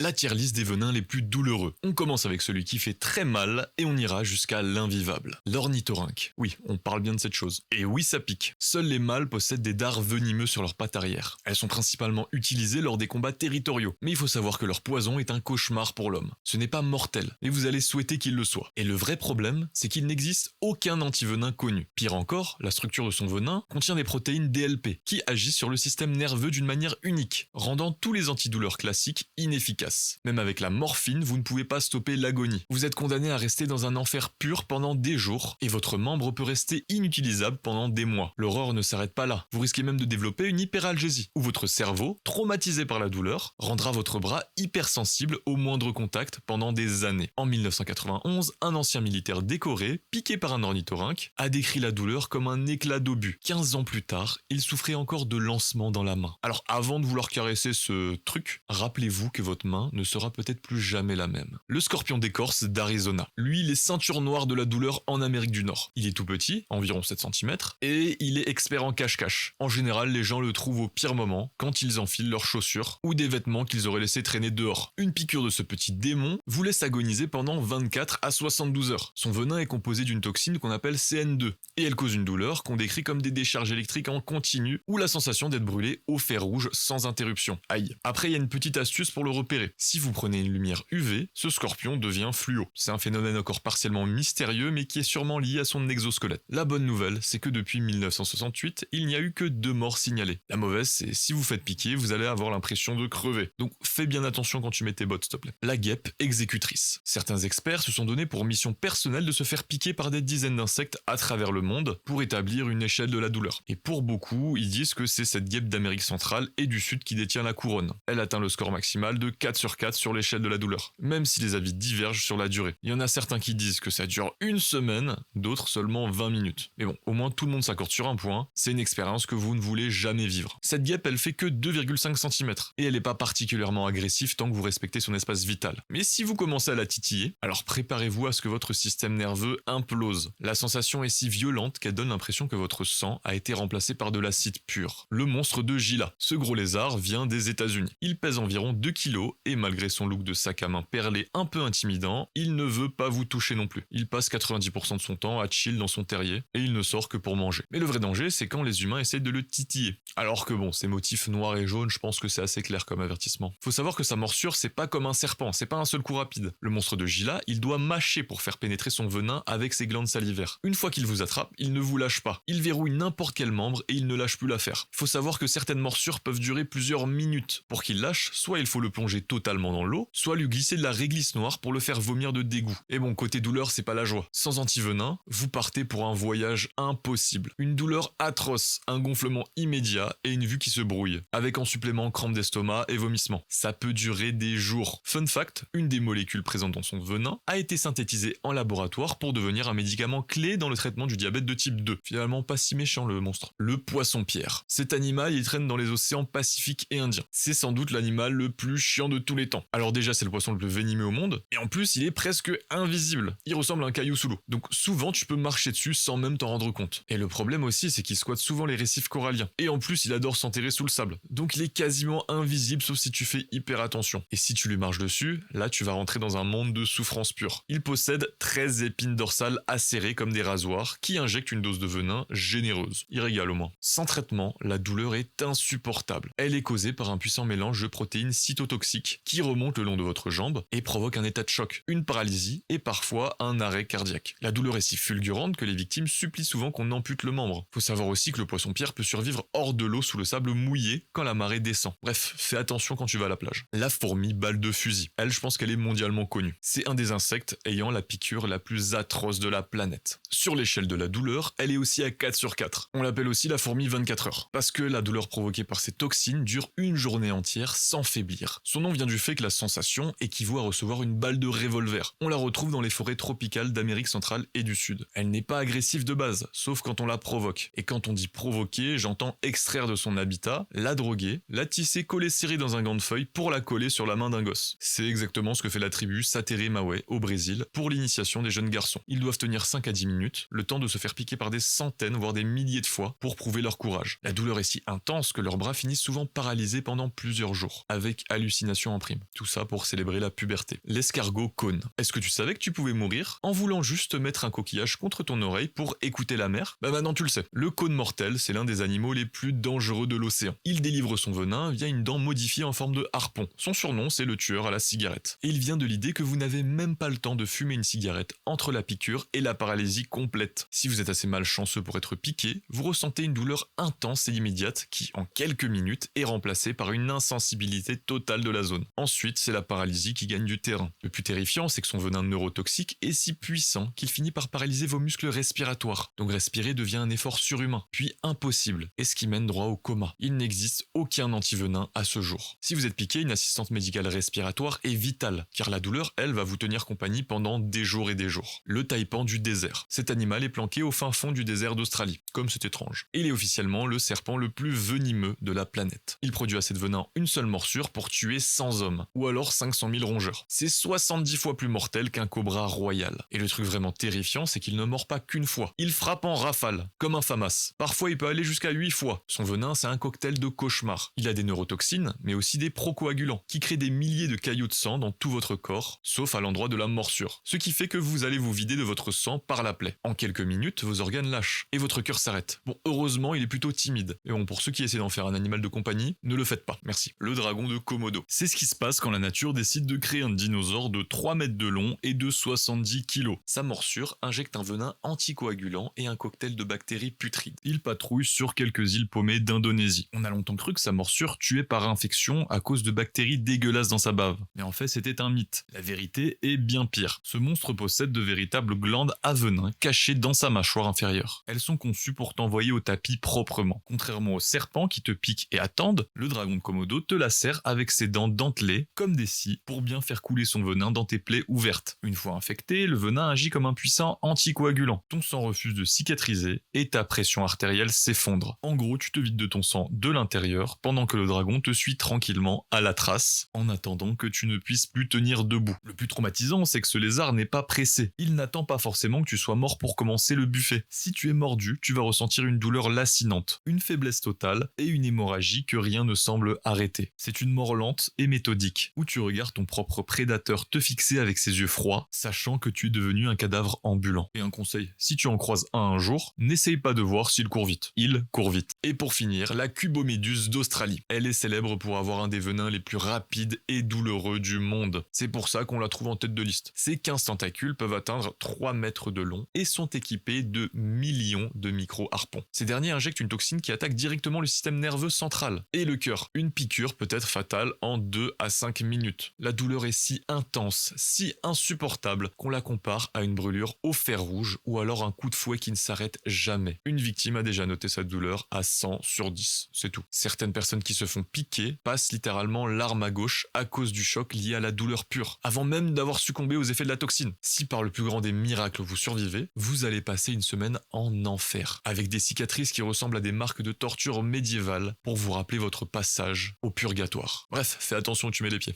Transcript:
La tier list des venins les plus douloureux. On commence avec celui qui fait très mal et on ira jusqu'à l'invivable. L'ornithorynque. Oui, on parle bien de cette chose. Et oui, ça pique. Seuls les mâles possèdent des dards venimeux sur leurs pattes arrière. Elles sont principalement utilisées lors des combats territoriaux. Mais il faut savoir que leur poison est un cauchemar pour l'homme. Ce n'est pas mortel, mais vous allez souhaiter qu'il le soit. Et le vrai problème, c'est qu'il n'existe aucun antivenin connu. Pire encore, la structure de son venin contient des protéines DLP qui agissent sur le système nerveux d'une manière unique, rendant tous les antidouleurs classiques inefficaces. Même avec la morphine, vous ne pouvez pas stopper l'agonie. Vous êtes condamné à rester dans un enfer pur pendant des jours et votre membre peut rester inutilisable pendant des mois. L'horreur ne s'arrête pas là. Vous risquez même de développer une hyperalgésie, où votre cerveau, traumatisé par la douleur, rendra votre bras hypersensible au moindre contact pendant des années. En 1991, un ancien militaire décoré, piqué par un ornithorynque, a décrit la douleur comme un éclat d'obus. 15 ans plus tard, il souffrait encore de lancements dans la main. Alors avant de vouloir caresser ce truc, rappelez-vous que votre main ne sera peut-être plus jamais la même. Le scorpion d'écorce d'Arizona. Lui, il est ceinture noire de la douleur en Amérique du Nord. Il est tout petit, environ 7 cm, et il est expert en cache-cache. En général, les gens le trouvent au pire moment, quand ils enfilent leurs chaussures ou des vêtements qu'ils auraient laissés traîner dehors. Une piqûre de ce petit démon vous laisse agoniser pendant 24 à 72 heures. Son venin est composé d'une toxine qu'on appelle CN2, et elle cause une douleur qu'on décrit comme des décharges électriques en continu ou la sensation d'être brûlé au fer rouge sans interruption. Aïe. Après, il y a une petite astuce pour le repérer. Si vous prenez une lumière UV, ce scorpion devient fluo. C'est un phénomène encore partiellement mystérieux mais qui est sûrement lié à son exosquelette. La bonne nouvelle, c'est que depuis 1968, il n'y a eu que 2 morts signalées. La mauvaise, c'est si vous faites piquer, vous allez avoir l'impression de crever. Donc fais bien attention quand tu mets tes bottes, s'il te plaît. La guêpe exécutrice. Certains experts se sont donné pour mission personnelle de se faire piquer par des dizaines d'insectes à travers le monde pour établir une échelle de la douleur. Et pour beaucoup, ils disent que c'est cette guêpe d'Amérique centrale et du Sud qui détient la couronne. Elle atteint le score maximal de 4 sur 4 sur l'échelle de la douleur, même si les avis divergent sur la durée. Il y en a certains qui disent que ça dure une semaine, d'autres seulement 20 minutes. Mais bon, au moins tout le monde s'accorde sur un point, c'est une expérience que vous ne voulez jamais vivre. Cette guêpe, elle fait que 2,5 cm, et elle n'est pas particulièrement agressive tant que vous respectez son espace vital. Mais si vous commencez à la titiller, alors préparez-vous à ce que votre système nerveux implose. La sensation est si violente qu'elle donne l'impression que votre sang a été remplacé par de l'acide pur. Le monstre de Gila. Ce gros lézard vient des États-Unis. Il pèse environ 2 kg et malgré son look de sac à main perlé un peu intimidant, il ne veut pas vous toucher non plus. Il passe 90% de son temps à chill dans son terrier et il ne sort que pour manger. Mais le vrai danger, c'est quand les humains essayent de le titiller. Alors que bon, ces motifs noirs et jaunes, je pense que c'est assez clair comme avertissement. Faut savoir que sa morsure, c'est pas comme un serpent, c'est pas un seul coup rapide. Le monstre de Gila, il doit mâcher pour faire pénétrer son venin avec ses glandes salivaires. Une fois qu'il vous attrape, il ne vous lâche pas. Il verrouille n'importe quel membre et il ne lâche plus l'affaire. Faut savoir que certaines morsures peuvent durer plusieurs minutes. Pour qu'il lâche, soit il faut le plonger totalement dans l'eau, soit lui glisser de la réglisse noire pour le faire vomir de dégoût. Et bon, côté douleur, c'est pas la joie. Sans antivenin, vous partez pour un voyage impossible. Une douleur atroce, un gonflement immédiat et une vue qui se brouille, avec en supplément crampes d'estomac et vomissements. Ça peut durer des jours. Fun fact, une des molécules présentes dans son venin a été synthétisée en laboratoire pour devenir un médicament clé dans le traitement du diabète de type 2. Finalement, pas si méchant le monstre. Le poisson-pierre. Cet animal, il traîne dans les océans Pacifique et Indien. C'est sans doute l'animal le plus chiant de tous les temps. Alors déjà, c'est le poisson le plus venimeux au monde, et en plus, il est presque invisible. Il ressemble à un caillou sous l'eau. Donc souvent, tu peux marcher dessus sans même t'en rendre compte. Et le problème aussi, c'est qu'il squatte souvent les récifs coralliens. Et en plus, il adore s'enterrer sous le sable. Donc il est quasiment invisible, sauf si tu fais hyper attention. Et si tu lui marches dessus, là, tu vas rentrer dans un monde de souffrance pure. Il possède 13 épines dorsales acérées comme des rasoirs, qui injectent une dose de venin généreuse. Il régale au moins. Sans traitement, la douleur est insupportable. Elle est causée par un puissant mélange de protéines cytotoxiques qui remontent le long de votre jambe et provoque un état de choc, une paralysie et parfois un arrêt cardiaque. La douleur est si fulgurante que les victimes supplient souvent qu'on ampute le membre. Faut savoir aussi que le poisson-pierre peut survivre hors de l'eau sous le sable mouillé quand la marée descend. Bref, fais attention quand tu vas à la plage. La fourmi balle de fusil. Elle, je pense qu'elle est mondialement connue. C'est un des insectes ayant la piqûre la plus atroce de la planète. Sur l'échelle de la douleur, elle est aussi à 4 sur 4. On l'appelle aussi la fourmi 24 heures. Parce que la douleur provoquée par ces toxines dure une journée entière sans faiblir. Son nom vient du fait que la sensation équivaut à recevoir une balle de revolver. On la retrouve dans les forêts tropicales d'Amérique centrale et du Sud. Elle n'est pas agressive de base, sauf quand on la provoque. Et quand on dit provoquer, j'entends extraire de son habitat, la droguer, la tisser collée serrée dans un gant de feuille pour la coller sur la main d'un gosse. C'est exactement ce que fait la tribu Satere Mawe au Brésil pour l'initiation des jeunes garçons. Ils doivent tenir 5 à 10 minutes, le temps de se faire piquer par des centaines voire des milliers de fois pour prouver leur courage. La douleur est si intense que leurs bras finissent souvent paralysés pendant plusieurs jours, avec hallucinations en prime. Tout ça pour célébrer la puberté. L'escargot cône. Est-ce que tu savais que tu pouvais mourir en voulant juste mettre un coquillage contre ton oreille pour écouter la mer? Bah maintenant tu le sais. Le cône mortel, c'est l'un des animaux les plus dangereux de l'océan. Il délivre son venin via une dent modifiée en forme de harpon. Son surnom, c'est le tueur à la cigarette. Et il vient de l'idée que vous n'avez même pas le temps de fumer une cigarette entre la piqûre et la paralysie complète. Si vous êtes assez malchanceux pour être piqué, vous ressentez une douleur intense et immédiate qui, en quelques minutes, est remplacée par une insensibilité totale de la zone. Ensuite, c'est la paralysie qui gagne du terrain. Le plus terrifiant, c'est que son venin neurotoxique est si puissant qu'il finit par paralyser vos muscles respiratoires. Donc respirer devient un effort surhumain, puis impossible, et ce qui mène droit au coma. Il n'existe aucun antivenin à ce jour. Si vous êtes piqué, une assistante médicale respiratoire est vitale, car la douleur, elle, va vous tenir compagnie pendant des jours et des jours. Le taipan du désert. Cet animal est planqué au fin fond du désert d'Australie, comme c'est étrange. Il est officiellement le serpent le plus venimeux de la planète. Il produit assez de venin en une seule morsure pour tuer 100 hommes, ou alors 500 000 rongeurs. C'est 70 fois plus mortel qu'un cobra royal. Et le truc vraiment terrifiant, c'est qu'il ne mord pas qu'une fois. Il frappe en rafale, comme un FAMAS. Parfois, il peut aller jusqu'à 8 fois. Son venin, c'est un cocktail de cauchemar. Il a des neurotoxines, mais aussi des procoagulants, qui créent des milliers de caillots de sang dans tout votre corps, sauf à l'endroit de la morsure. Ce qui fait que vous allez vous vider de votre sang par la plaie. En quelques minutes, vos organes lâchent, et votre cœur s'arrête. Bon, heureusement, il est plutôt timide. Et bon, pour ceux qui essaient d'en faire un animal de compagnie, ne le faites pas, merci. Le dragon de Komodo. C'est ce qui se passe quand la nature décide de créer un dinosaure de 3 mètres de long et de 70 kilos. Sa morsure injecte un venin anticoagulant et un cocktail de bactéries putrides. Il patrouille sur quelques îles paumées d'Indonésie. On a longtemps cru que sa morsure tuait par infection à cause de bactéries dégueulasses dans sa bave. Mais en fait, c'était un mythe. La vérité est bien pire. Ce monstre possède de véritables glandes à venin cachées dans sa mâchoire inférieure. Elles sont conçues pour t'envoyer au tapis proprement. Contrairement aux serpents qui te piquent et attendent, le dragon de Komodo te lacère avec ses dents dentelées, comme des scies, pour bien faire couler son venin dans tes plaies ouvertes. Une fois infecté, le venin agit comme un puissant anticoagulant. Ton sang refuse de cicatriser et ta pression artérielle s'effondre. En gros, tu te vides de ton sang de l'intérieur pendant que le dragon te suit tranquillement à la trace, en attendant que tu ne puisses plus tenir debout. Le plus traumatisant, c'est que ce lézard n'est pas pressé. Il n'attend pas forcément que tu sois mort pour commencer le buffet. Si tu es mordu, tu vas ressentir une douleur lacinante, une faiblesse totale et une hémorragie que rien ne semble arrêter. C'est une mort lente et méthodique, où tu regardes ton propre prédateur te fixer avec ses yeux froids, sachant que tu es devenu un cadavre ambulant. Et un conseil, si tu en croises un jour, n'essaye pas de voir s'il court vite. Il court vite. Et pour finir, la cuboméduse d'Australie. Elle est célèbre pour avoir un des venins les plus rapides et douloureux du monde. C'est pour ça qu'on la trouve en tête de liste. Ses 15 tentacules peuvent atteindre 3 mètres de long et sont équipés de millions de micro-harpons. Ces derniers injectent une toxine qui attaque directement le système nerveux central et le cœur. Une piqûre peut être fatale en 2 à 5 minutes. La douleur est si intense, si insupportable qu'on la compare à une brûlure au fer rouge ou alors un coup de fouet qui ne s'arrête jamais. Une victime a déjà noté sa douleur à 100 sur 10, c'est tout. Certaines personnes qui se font piquer passent littéralement l'arme à gauche à cause du choc lié à la douleur pure, avant même d'avoir succombé aux effets de la toxine. Si par le plus grand des miracles vous survivez, vous allez passer une semaine en enfer, avec des cicatrices qui ressemblent à des marques de torture médiévales pour vous rappeler votre passage au purgatoire. Bref, fais attention où tu mets les pieds.